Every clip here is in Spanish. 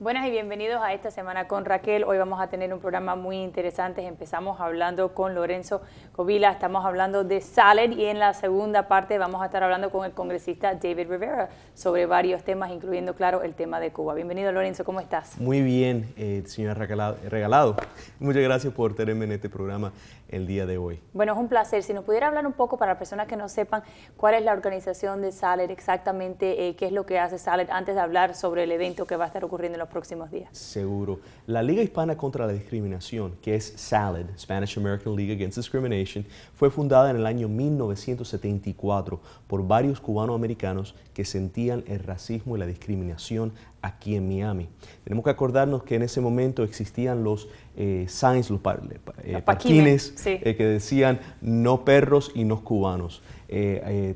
Buenas y bienvenidos a esta semana con Raquel. Hoy vamos a tener un programa muy interesante. Empezamos hablando con Lorenzo Covila, estamos hablando de SALED y en la segunda parte vamos a estar hablando con el congresista David Rivera sobre varios temas, incluyendo, claro, el tema de Cuba. Bienvenido, Lorenzo, ¿cómo estás? Muy bien, señora Regalado. Muchas gracias por tenerme en este programa el día de hoy. Bueno, es un placer. Si nos pudiera hablar un poco para las personas que no sepan cuál es la organización de SALED, exactamente qué es lo que hace SALED, antes de hablar sobre el evento que va a estar ocurriendo en los próximos días. Seguro. La Liga Hispana contra la Discriminación, que es SALED, Spanish American League Against Discrimination, fue fundada en el año 1974 por varios cubanoamericanos que sentían el racismo y la discriminación aquí en Miami. Tenemos que acordarnos que en ese momento existían los signs, los parquines, sí, que decían no perros y no cubanos.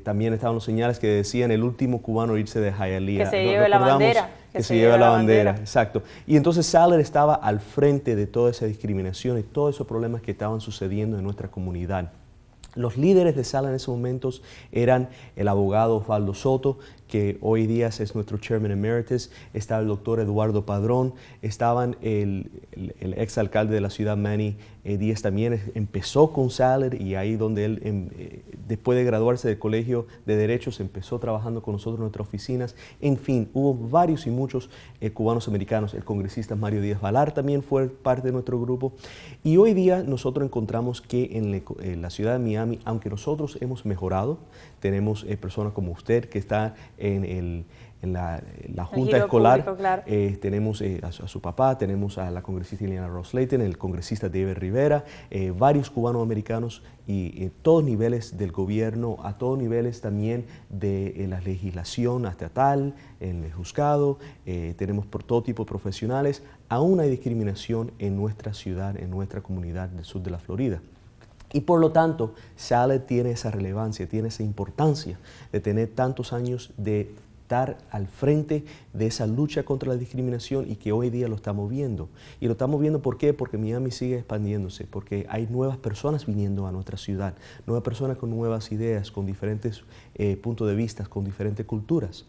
También estaban los señales que decían el último cubano irse de Hialeah. Que se lleve la bandera. Que se lleve la bandera, exacto. Y entonces SALED estaba al frente de toda esa discriminación y todos esos problemas que estaban sucediendo en nuestra comunidad. Los líderes de SALED en esos momentos eran el abogado Osvaldo Soto, que hoy día es nuestro Chairman Emeritus, estaba el doctor Eduardo Padrón, estaban el exalcalde de la ciudad, Manny Díaz, también empezó con SALED y ahí donde él, después de graduarse del Colegio de Derechos, empezó trabajando con nosotros en nuestras oficinas. En fin, hubo varios y muchos cubanos americanos. El congresista Mario Díaz Valar también fue parte de nuestro grupo. Y hoy día nosotros encontramos que en la ciudad de Miami, aunque nosotros hemos mejorado, tenemos personas como usted que está en la Junta Escolar, público, claro. Tenemos a su papá, tenemos a la congresista Ileana Ros-Lehtinen, el congresista David Rivera, varios cubanos americanos y todos niveles del gobierno, a todos niveles también de la legislación estatal, en el juzgado, tenemos por todo tipo de profesionales. Aún hay discriminación en nuestra ciudad, en nuestra comunidad del sur de la Florida. Y por lo tanto, SALED tiene esa relevancia, tiene esa importancia de tener tantos años de estar al frente de esa lucha contra la discriminación y que hoy día lo estamos viendo. Y lo estamos viendo ¿por qué? Porque Miami sigue expandiéndose, porque hay nuevas personas viniendo a nuestra ciudad, nuevas personas con nuevas ideas, con diferentes puntos de vista, con diferentes culturas.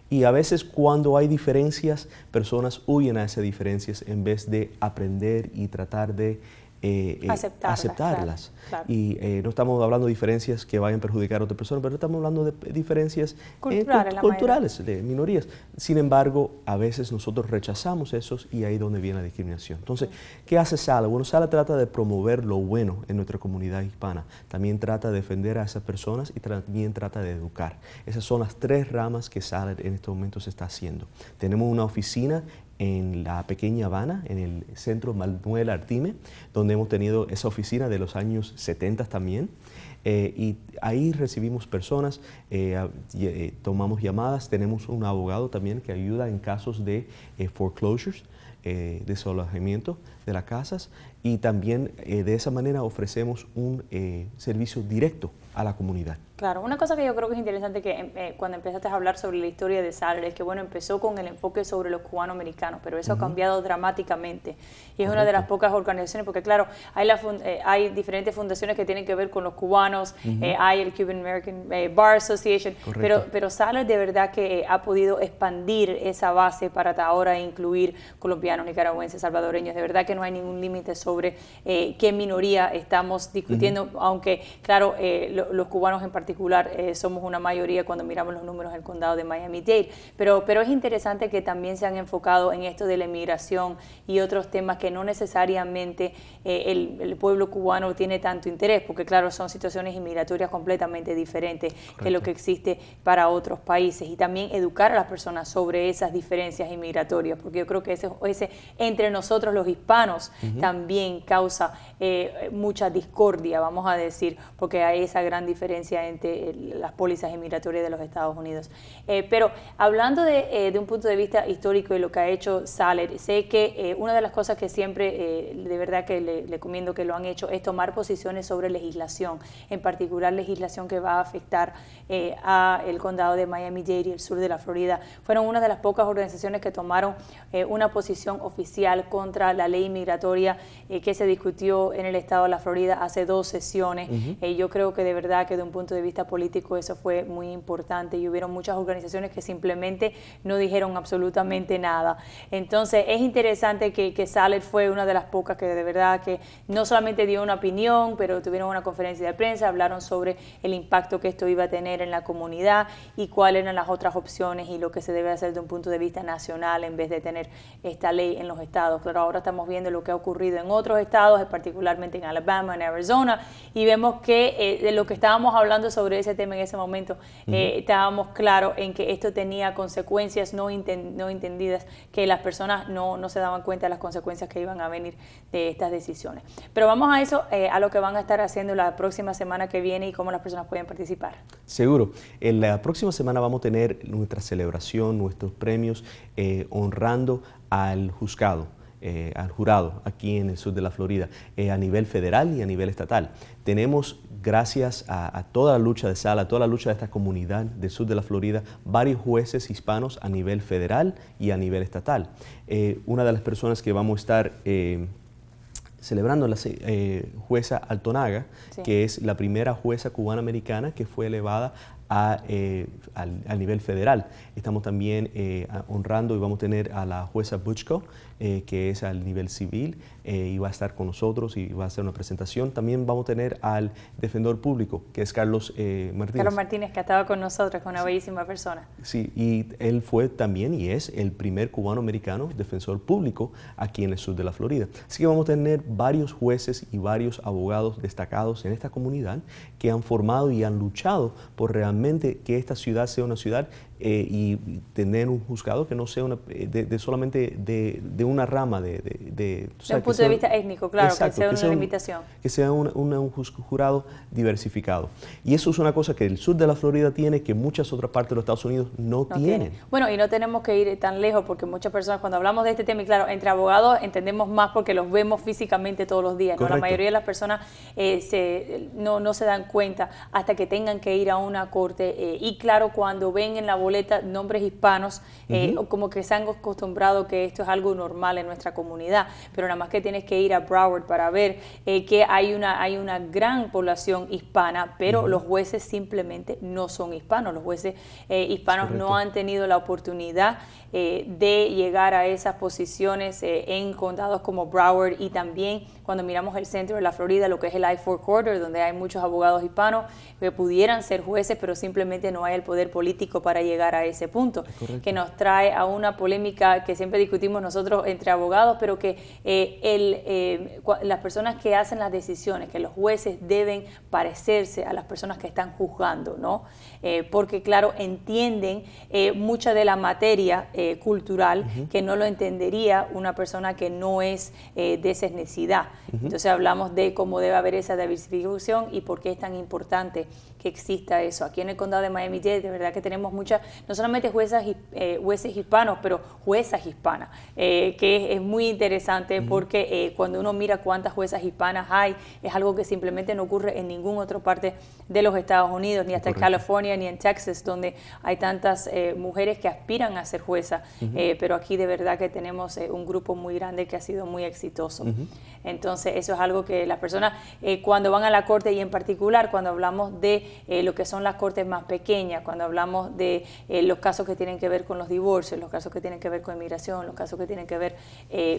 Y a veces cuando hay diferencias, personas huyen a esas diferencias en vez de aprender y tratar de aceptarlas. Claro. Y no estamos hablando de diferencias que vayan a perjudicar a otra persona, pero estamos hablando de diferencias culturales, de minorías. Sin embargo, a veces nosotros rechazamos esos y ahí es donde viene la discriminación. Entonces, ¿qué hace SALED? Bueno, SALED trata de promover lo bueno en nuestra comunidad hispana. También trata de defender a esas personas y también trata de educar. Esas son las tres ramas que SALED en estos momentos está haciendo. Tenemos una oficina en la pequeña Habana, en el centro Manuel Artime, donde hemos tenido esa oficina de los años 70 también. Y ahí recibimos personas, tomamos llamadas, tenemos un abogado también que ayuda en casos de foreclosures, desalojamiento de las casas, y también de esa manera ofrecemos un servicio directo a la comunidad. Claro, una cosa que yo creo que es interesante que cuando empezaste a hablar sobre la historia de SALED es que, bueno, empezó con el enfoque sobre los cubanoamericanos, pero eso ha cambiado dramáticamente y es una de las pocas organizaciones, porque claro, hay diferentes fundaciones que tienen que ver con los cubanos, hay el Cuban American Bar Association, pero SALED de verdad que ha podido expandir esa base para hasta ahora incluir colombianos, nicaragüenses, salvadoreños. De verdad que no hay ningún límite sobre qué minoría estamos discutiendo, aunque claro, los cubanos en particular somos una mayoría cuando miramos los números del condado de Miami-Dade, pero es interesante que también se han enfocado en esto de la inmigración y otros temas que no necesariamente el pueblo cubano tiene tanto interés, porque claro, son situaciones inmigratorias completamente diferentes que lo que existe para otros países, y también educar a las personas sobre esas diferencias inmigratorias, porque yo creo que ese entre nosotros los hispanos también causa mucha discordia, vamos a decir, porque hay esa gran diferencia entre las pólizas inmigratorias de los Estados Unidos. Pero hablando de un punto de vista histórico y lo que ha hecho SALED, sé que una de las cosas que siempre, de verdad que le recomiendo que lo han hecho, es tomar posiciones sobre legislación, en particular legislación que va a afectar a el condado de Miami-Dade y el sur de la Florida. Fueron una de las pocas organizaciones que tomaron una posición oficial contra la ley migratoria que se discutió en el estado de la Florida hace 2 sesiones. Yo creo que de verdad que de un punto de vista político eso fue muy importante y hubieron muchas organizaciones que simplemente no dijeron absolutamente nada. Entonces es interesante que Salad fue una de las pocas que de verdad que no solamente dio una opinión, pero tuvieron una conferencia de prensa, hablaron sobre el impacto que esto iba a tener en la comunidad y cuáles eran las otras opciones y lo que se debe hacer de un punto de vista nacional en vez de tener esta ley en los estados. Pero ahora estamos viendo lo que ha ocurrido en otros estados, particularmente en Alabama, en Arizona, y vemos que de lo que estábamos hablando sobre ese tema en ese momento, estábamos claros en que esto tenía consecuencias no entendidas, que las personas no se daban cuenta de las consecuencias que iban a venir de estas decisiones. Pero vamos a eso, a lo que van a estar haciendo la próxima semana que viene y cómo las personas pueden participar. Seguro. En la próxima semana vamos a tener nuestra celebración, nuestros premios, honrando al juzgado. Al jurado aquí en el sur de la Florida, a nivel federal y a nivel estatal. Tenemos, gracias a toda la lucha de Salad, a toda la lucha de esta comunidad del sur de la Florida, varios jueces hispanos a nivel federal y a nivel estatal. Una de las personas que vamos a estar celebrando la jueza Altonaga, sí, que es la primera jueza cubana-americana que fue elevada al nivel federal. Estamos también honrando y vamos a tener a la jueza Butchko, que es al nivel civil, y va a estar con nosotros y va a hacer una presentación. También vamos a tener al defensor público, que es Carlos Martínez. Carlos Martínez, que ha estado con nosotros, con una bellísima persona. Sí, y él fue también y es el primer cubano-americano defensor público aquí en el sur de la Florida. Así que vamos a tener varios jueces y varios abogados destacados en esta comunidad que han formado y han luchado por realmente que esta ciudad sea una ciudad y tener un juzgado que no sea solamente de una rama de un punto de vista étnico, claro, exacto, que sea una limitación. Que sea un jurado diversificado. Y eso es una cosa que el sur de la Florida tiene, que muchas otras partes de los Estados Unidos no tienen. Bueno, y no tenemos que ir tan lejos, porque muchas personas cuando hablamos de este tema, y claro, entre abogados entendemos más porque los vemos físicamente todos los días, ¿no? La mayoría de las personas no se dan cuenta hasta que tengan que ir a una corte, y claro, cuando ven en la boleta nombres hispanos, como que se han acostumbrado que esto es algo normal en nuestra comunidad, pero nada más que tienes que ir a Broward para ver que hay una gran población hispana, pero los jueces simplemente no son hispanos. Los jueces hispanos no han tenido la oportunidad de llegar a esas posiciones en condados como Broward, y también cuando miramos el centro de la Florida, lo que es el I-4 Corridor, donde hay muchos abogados hispanos que pudieran ser jueces, pero simplemente no hay el poder político para llegar a ese punto, que nos trae a una polémica que siempre discutimos nosotros entre abogados, pero que las personas que hacen las decisiones, que los jueces deben parecerse a las personas que están juzgando, ¿no? Porque claro, entienden mucha de la materia cultural que no lo entendería una persona que no es de esa etnicidad. Entonces hablamos de cómo debe haber esa diversificación y por qué es tan importante que exista eso. Aquí en el condado de Miami-Dade, de verdad que tenemos muchas, no solamente jueces hispanos, pero juezas hispanas, que es muy interesante porque cuando uno mira cuántas juezas hispanas hay, es algo que simplemente no ocurre en ninguna otra parte de los Estados Unidos, ni hasta en California, ni en Texas, donde hay tantas mujeres que aspiran a ser juezas, pero aquí de verdad que tenemos un grupo muy grande que ha sido muy exitoso. Entonces eso es algo que las personas cuando van a la corte, y en particular cuando hablamos de lo que son las cortes más pequeñas, cuando hablamos de los casos que tienen que ver con los divorcios, los casos que tienen que ver con inmigración, los casos que tienen que ver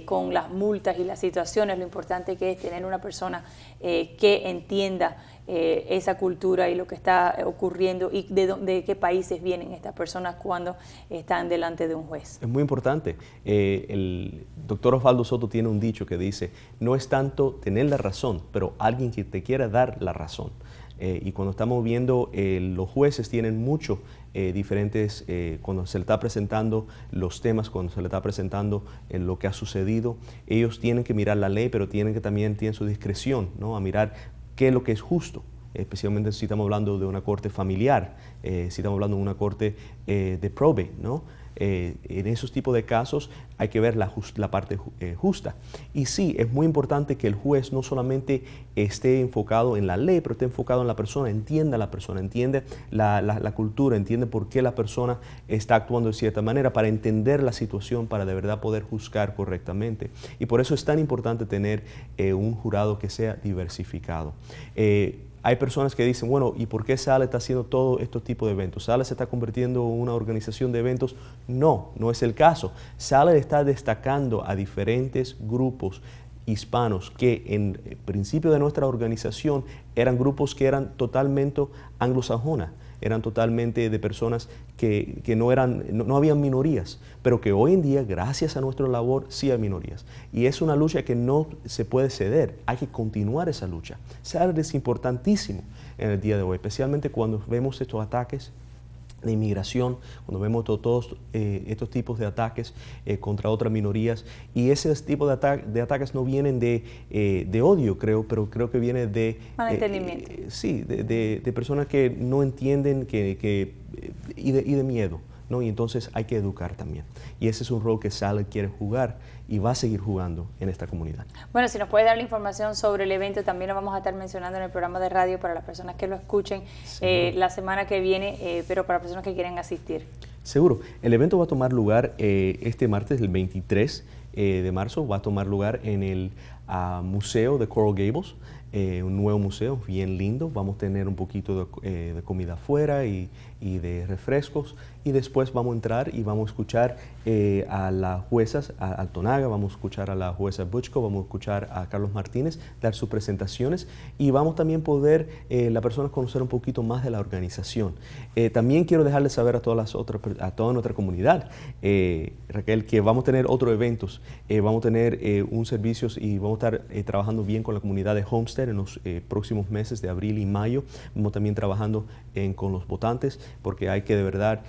con las multas y las situaciones, lo importante que es tener una persona que entienda esa cultura y lo que está ocurriendo y de qué países vienen estas personas cuando están delante de un juez. Es muy importante. El doctor Osvaldo Soto tiene un dicho que dice, no es tanto tener la razón, pero alguien que te quiera dar la razón. Y cuando estamos viendo, los jueces tienen mucho diferentes, cuando se le está presentando los temas, cuando se le está presentando lo que ha sucedido, ellos tienen que mirar la ley, pero también tienen su discreción, ¿no? A mirar qué es lo que es justo, especialmente si estamos hablando de una corte familiar, si estamos hablando de una corte de probate, ¿no? En esos tipos de casos hay que ver la parte justa. Y sí, es muy importante que el juez no solamente esté enfocado en la ley, pero esté enfocado en la persona, entienda a la persona, entiende la cultura, entiende por qué la persona está actuando de cierta manera, para entender la situación, para de verdad poder juzgar correctamente. Y por eso es tan importante tener un jurado que sea diversificado. hay personas que dicen, bueno, ¿y por qué SALE está haciendo todo estos tipos de eventos? ¿SALE se está convirtiendo en una organización de eventos? No, no es el caso. SALE está destacando a diferentes grupos hispanos que en principio de nuestra organización eran grupos que eran totalmente anglosajonas, eran totalmente de personas que no habían minorías, pero que hoy en día, gracias a nuestra labor, sí hay minorías. Y es una lucha que no se puede ceder, hay que continuar esa lucha. SALE es importantísimo en el día de hoy, especialmente cuando vemos estos ataques de inmigración, cuando vemos todos estos tipos de ataques contra otras minorías, y ese tipo de ataques no vienen de odio, pero creo que viene de malentendimiento. Sí, de personas que no entienden y de miedo, ¿no? Y entonces hay que educar también. Y ese es un rol que SALE quiere jugar y va a seguir jugando en esta comunidad. Bueno, si nos puede dar la información sobre el evento, también lo vamos a estar mencionando en el programa de radio para las personas que lo escuchen la semana que viene, pero para personas que quieren asistir. Seguro. El evento va a tomar lugar este martes, el 23 de marzo, va a tomar lugar en el Museo de Coral Gables, un nuevo museo bien lindo. Vamos a tener un poquito de comida afuera y de refrescos, y después vamos a entrar y vamos a escuchar a las juezas, a Altonaga, vamos a escuchar a la jueza Butchko, vamos a escuchar a Carlos Martínez dar sus presentaciones, y vamos también poder las personas conocer un poquito más de la organización. También quiero dejarles saber a toda nuestra comunidad, Raquel, que vamos a tener otros eventos, vamos a tener un servicio y vamos a estar trabajando bien con la comunidad de Homestead en los próximos meses de abril y mayo. Vamos también trabajando con los votantes, porque hay que de verdad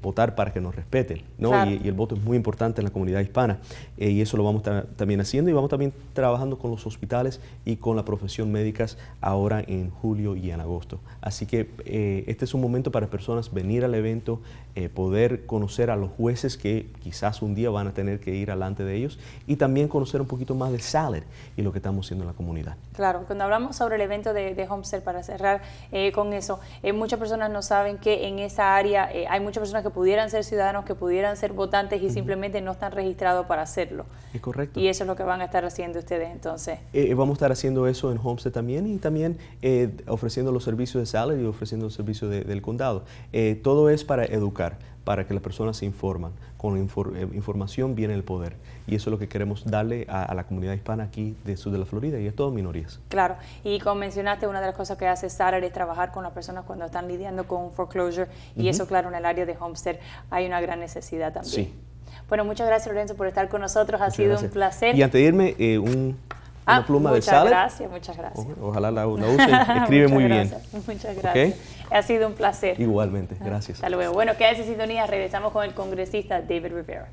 votar para que nos respeten, ¿no? Claro. Y el voto es muy importante en la comunidad hispana, y eso lo vamos a estar también haciendo, y vamos también trabajando con los hospitales y con la profesión médicas ahora en julio y en agosto. Así que este es un momento para personas venir al evento, poder conocer a los jueces que quizás un día van a tener que ir delante de ellos, y también conocer un poquito más de SALE y lo que estamos haciendo en la comunidad. Claro, cuando hablamos sobre el evento de Homestead, para cerrar con eso, muchas personas no saben que en esa área hay muchas personas que pudieran ser ciudadanos, que pudieran ser votantes y simplemente no están registrados para hacerlo. Es correcto. Y eso es lo que van a estar haciendo ustedes entonces. Vamos a estar haciendo eso en Homestead también, y también ofreciendo los servicios de SALE y ofreciendo los servicios del condado. Todo es para educar, para que las personas se informan. Con información viene el poder, y eso es lo que queremos darle a la comunidad hispana aquí del sur de la Florida, y a todas minorías. Claro, y como mencionaste, una de las cosas que hace SALE es trabajar con las personas cuando están lidiando con foreclosure, y eso, claro, en el área de Homestead hay una gran necesidad también. Sí. Bueno, muchas gracias, Lorenzo, por estar con nosotros, ha sido un placer. Y antes de irme, una pluma de SALE. Muchas gracias. Ojalá la usen, escribe muy bien. Muchas gracias. ¿Okay? Ha sido un placer. Igualmente, gracias. Hasta luego. Bueno, quédese en sintonía, regresamos con el congresista David Rivera.